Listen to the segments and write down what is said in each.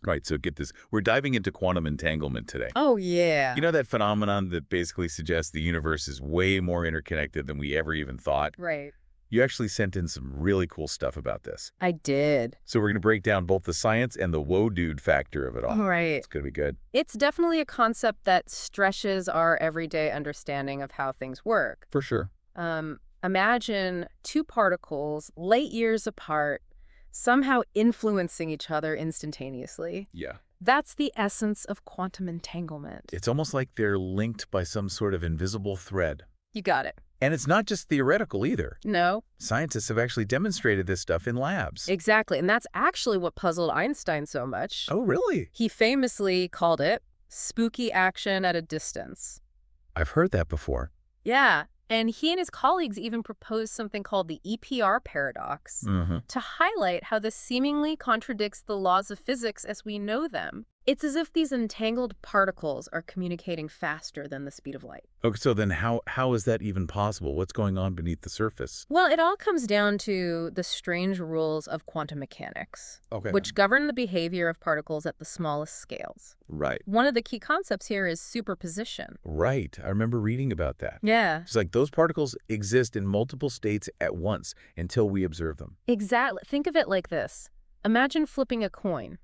Right, so get this. We're diving into quantum entanglement today. Oh, yeah. You know that phenomenon that basically suggests the universe is way more interconnected than we ever even thought? Right. You actually sent in some really cool stuff about this. I did. So we're going to break down both the science and the whoa dude factor of it all. Right. It's going to be good. It's definitely a concept that stretches our everyday understanding of how things work. For sure. Imagine two particles light years apart, somehow influencing each other instantaneously. Yeah. That's the essence of quantum entanglement. It's almost like they're linked by some sort of invisible thread. You got it. And it's not just theoretical either. No. Scientists have actually demonstrated this stuff in labs. Exactly. And that's actually what puzzled Einstein so much. Oh, really? He famously called it spooky action at a distance. I've heard that before. Yeah. And he and his colleagues even proposed something called the EPR paradox to highlight how this seemingly contradicts the laws of physics as we know them. It's as if these entangled particles are communicating faster than the speed of light. Okay, so then how is that even possible? What's going on beneath the surface? Well, it all comes down to the strange rules of quantum mechanics, which govern the behavior of particles at the smallest scales. Right. One of the key concepts here is superposition. Right. I remember reading about that. Yeah. It's like those particles exist in multiple states at once until we observe them. Exactly. Think of it like this. Imagine flipping a coin.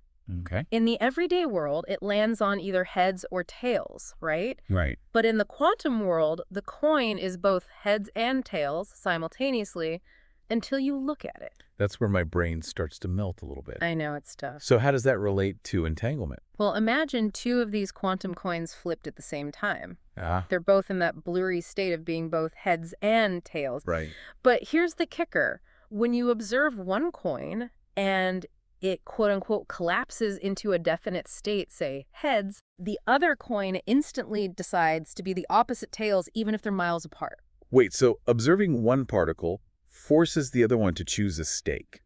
Okay. In the everyday world, it lands on either heads or tails, right? Right. But in the quantum world, the coin is both heads and tails simultaneously until you look at it. That's where my brain starts to melt a little bit. I know, it's tough. So how does that relate to entanglement? Well, imagine two of these quantum coins flipped at the same time. Ah. They're both in that blurry state of being both heads and tails. Right. But here's the kicker. When you observe one coin and it quote-unquote collapses into a definite state, say heads, the other coin instantly decides to be the opposite tails even if they're miles apart. Wait, so observing one particle forces the other one to choose a stake?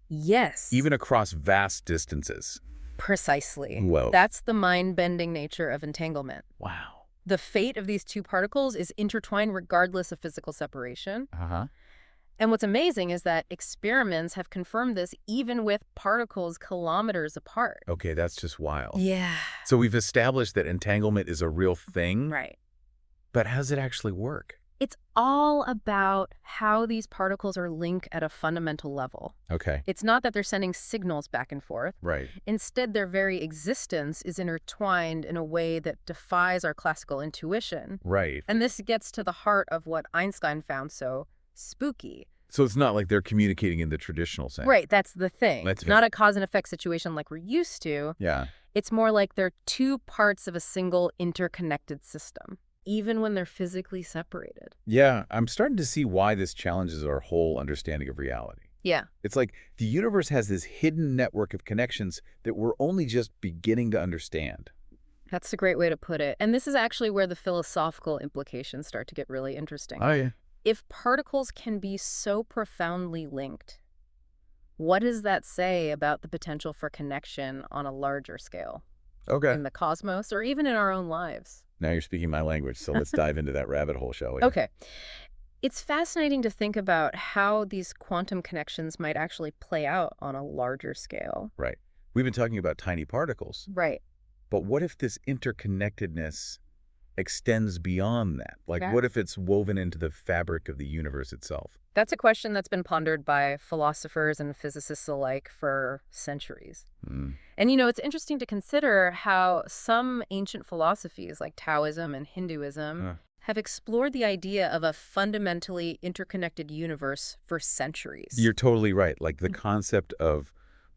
Yes. Even across vast distances? Precisely. Whoa. That's the mind-bending nature of entanglement. Wow. The fate of these two particles is intertwined regardless of physical separation. Uh-huh. And what's amazing is that experiments have confirmed this even with particles kilometers apart. Okay, that's just wild. Yeah. So we've established that entanglement is a real thing. Right. But how does it actually work? It's all about how these particles are linked at a fundamental level. Okay. It's not that they're sending signals back and forth. Right. Instead, their very existence is intertwined in a way that defies our classical intuition. Right. And this gets to the heart of what Einstein found so spooky. So it's not like they're communicating in the traditional sense. Right, that's the thing. That's It's not a cause and effect situation like we're used to. Yeah. It's more like they're two parts of a single interconnected system, even when they're physically separated. Yeah, I'm starting to see why this challenges our whole understanding of reality. Yeah. It's like the universe has this hidden network of connections that we're only just beginning to understand. That's a great way to put it. And this is actually where the philosophical implications start to get really interesting. Oh, yeah. If particles can be so profoundly linked, what does that say about the potential for connection on a larger scale? Okay. In the cosmos or even in our own lives? Now you're speaking my language, so let's dive into that rabbit hole, shall we? Okay. It's fascinating to think about how these quantum connections might actually play out on a larger scale. Right. We've been talking about tiny particles. Right. But what if this interconnectedness extends beyond that? Like, Okay. what if it's woven into the fabric of the universe itself? That's a question that's been pondered by philosophers and physicists alike for centuries. Mm. And, you know, it's interesting to consider how some ancient philosophies like Taoism and Hinduism have explored the idea of a fundamentally interconnected universe for centuries. You're totally right. Like the concept of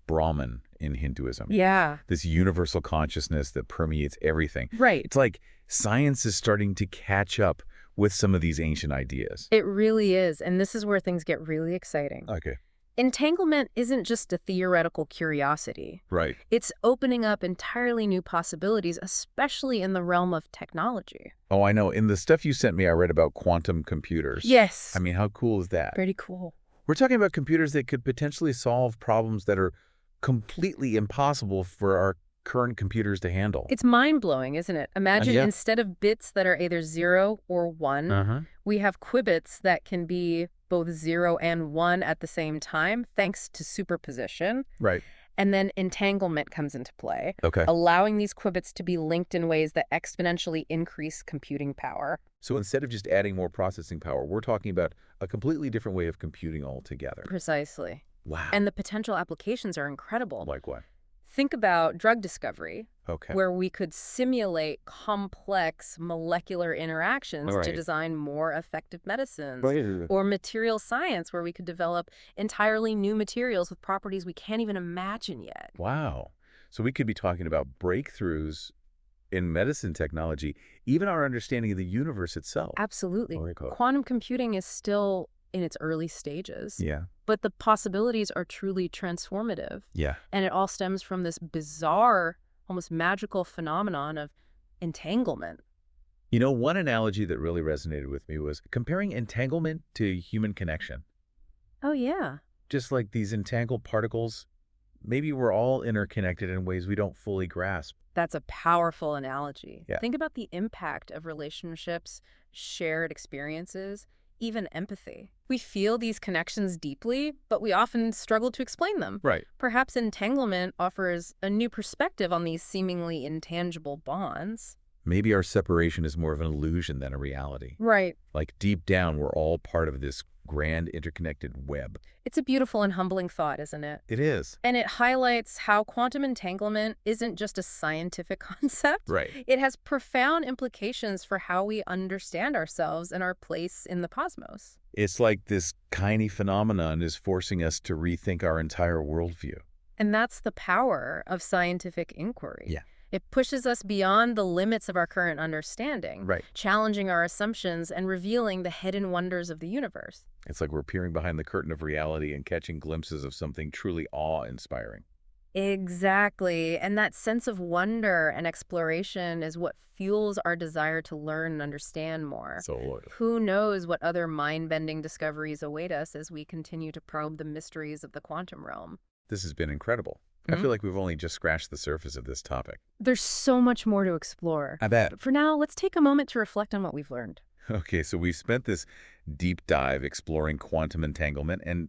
Brahman in Hinduism. Yeah. This universal consciousness that permeates everything. Right. It's like science is starting to catch up with some of these ancient ideas. It really is. And this is where things get really exciting. Okay. Entanglement isn't just a theoretical curiosity. Right. It's opening up entirely new possibilities, especially in the realm of technology. Oh, I know. In the stuff you sent me, I read about quantum computers. Yes. I mean, how cool is that? Pretty cool. We're talking about computers that could potentially solve problems that are completely impossible for our current computers to handle. It's mind-blowing, isn't it? Imagine Yeah. instead of bits that are either 0 or 1, we have qubits that can be both 0 and 1 at the same time, thanks to superposition. Right. And then entanglement comes into play, Okay. allowing these qubits to be linked in ways that exponentially increase computing power. So instead of just adding more processing power, we're talking about a completely different way of computing altogether. Precisely. Wow. And the potential applications are incredible. Like what? Think about drug discovery, Okay. where we could simulate complex molecular interactions to Right. design more effective medicines. Right. Or material science, where we could develop entirely new materials with properties we can't even imagine yet. Wow. So we could be talking about breakthroughs in medicine technology, even our understanding of the universe itself. Absolutely. Very cool. Quantum computing is still in its early stages, Yeah. but the possibilities are truly transformative. Yeah. And it all stems from this bizarre, almost magical phenomenon of entanglement. You know, one analogy that really resonated with me was comparing entanglement to human connection. Oh, yeah. Just like these entangled particles, maybe we're all interconnected in ways we don't fully grasp. That's a powerful analogy. Yeah. Think about the impact of relationships, shared experiences, even empathy. We feel these connections deeply, but we often struggle to explain them. Right. Perhaps entanglement offers a new perspective on these seemingly intangible bonds. Maybe our separation is more of an illusion than a reality. Right. Like deep down, we're all part of this grand interconnected web. It's a beautiful and humbling thought, isn't it? It is. And it highlights how quantum entanglement isn't just a scientific concept. Right. It has profound implications for how we understand ourselves and our place in the cosmos. It's like this tiny phenomenon is forcing us to rethink our entire worldview. And that's the power of scientific inquiry. Yeah. It pushes us beyond the limits of our current understanding, Right. challenging our assumptions and revealing the hidden wonders of the universe. It's like we're peering behind the curtain of reality and catching glimpses of something truly awe-inspiring. Exactly. And that sense of wonder and exploration is what fuels our desire to learn and understand more. So, Who knows what other mind-bending discoveries await us as we continue to probe the mysteries of the quantum realm. this has been incredible. I feel like we've only just scratched the surface of this topic. There's so much more to explore. I bet. But for now, let's take a moment to reflect on what we've learned. Okay, so we've spent this deep dive exploring quantum entanglement, and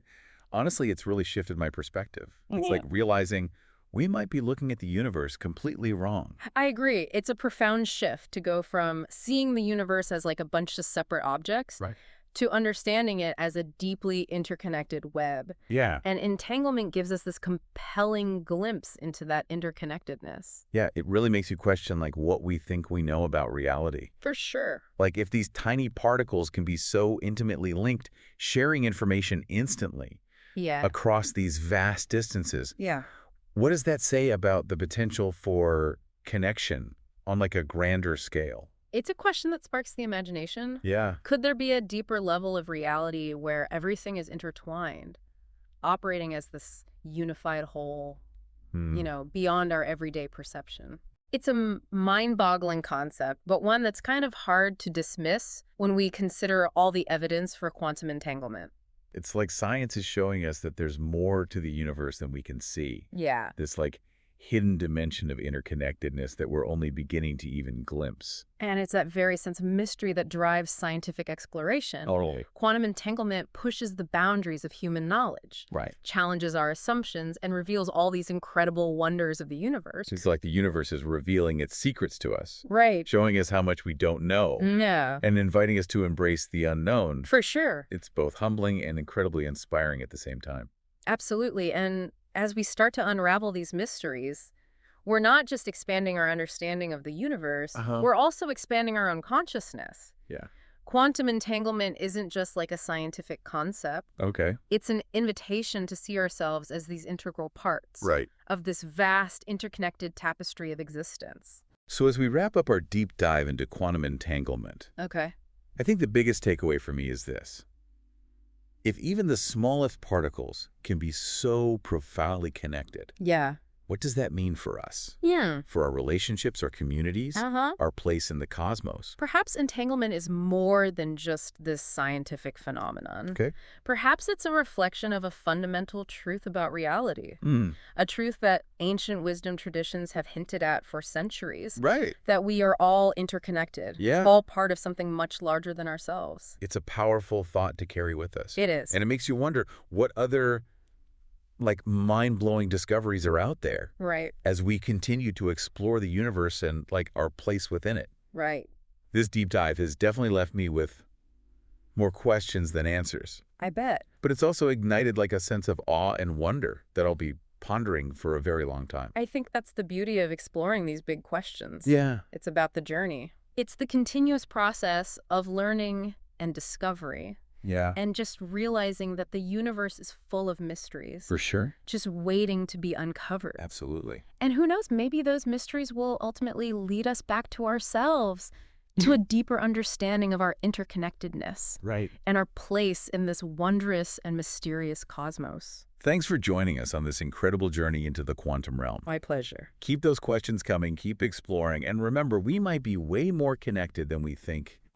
honestly, it's really shifted my perspective. It's like realizing we might be looking at the universe completely wrong. I agree. It's a profound shift to go from seeing the universe as like a bunch of separate objects Right. to understanding it as a deeply interconnected web. Yeah. And entanglement gives us this compelling glimpse into that interconnectedness. Yeah, it really makes you question like what we think we know about reality. For sure. Like if these tiny particles can be so intimately linked, sharing information instantly Yeah. across these vast distances, Yeah. what does that say about the potential for connection on like a grander scale? It's a question that sparks the imagination. Yeah. Could there be a deeper level of reality where everything is intertwined, operating as this unified whole, beyond our everyday perception? It's a mind-boggling concept, but one that's kind of hard to dismiss when we consider all the evidence for quantum entanglement. It's like science is showing us that there's more to the universe than we can see. Yeah. This like hidden dimension of interconnectedness that we're only beginning to even glimpse. And it's that very sense of mystery that drives scientific exploration. Totally. Quantum entanglement pushes the boundaries of human knowledge, Right. challenges our assumptions, and reveals all these incredible wonders of the universe. It's like the universe is revealing its secrets to us, Right. showing us how much we don't know, Yeah. and inviting us to embrace the unknown. For sure. It's both humbling and incredibly inspiring at the same time. Absolutely. And as we start to unravel these mysteries, we're not just expanding our understanding of the universe, we're also expanding our own consciousness. Yeah. Quantum entanglement isn't just like a scientific concept. Okay. It's an invitation to see ourselves as these integral parts Right. of this vast interconnected tapestry of existence. So as we wrap up our deep dive into quantum entanglement, Okay. I think the biggest takeaway for me is this. If even the smallest particles can be so profoundly connected, Yeah. what does that mean for us? Yeah. For our relationships, our communities, our place in the cosmos? Perhaps entanglement is more than just this scientific phenomenon. Okay. Perhaps it's a reflection of a fundamental truth about reality. A truth that ancient wisdom traditions have hinted at for centuries. Right. That we are all interconnected. Yeah. All part of something much larger than ourselves. It's a powerful thought to carry with us. It is. And it makes you wonder what other like mind-blowing discoveries are out there Right, as we continue to explore the universe and like our place within it. right. This deep dive has definitely left me with more questions than answers. I bet. But it's also ignited like a sense of awe and wonder that I'll be pondering for a very long time. I think that's the beauty of exploring these big questions. Yeah. It's about the journey. It's the continuous process of learning and discovery, Yeah. and just realizing that the universe is full of mysteries, For sure. just waiting to be uncovered. Absolutely. And who knows, maybe those mysteries will ultimately lead us back to ourselves, to a deeper understanding of our interconnectedness Right. and our place in this wondrous and mysterious cosmos. Thanks for joining us on this incredible journey into the quantum realm. My pleasure. Keep those questions coming, keep exploring, and remember, we might be way more connected than we think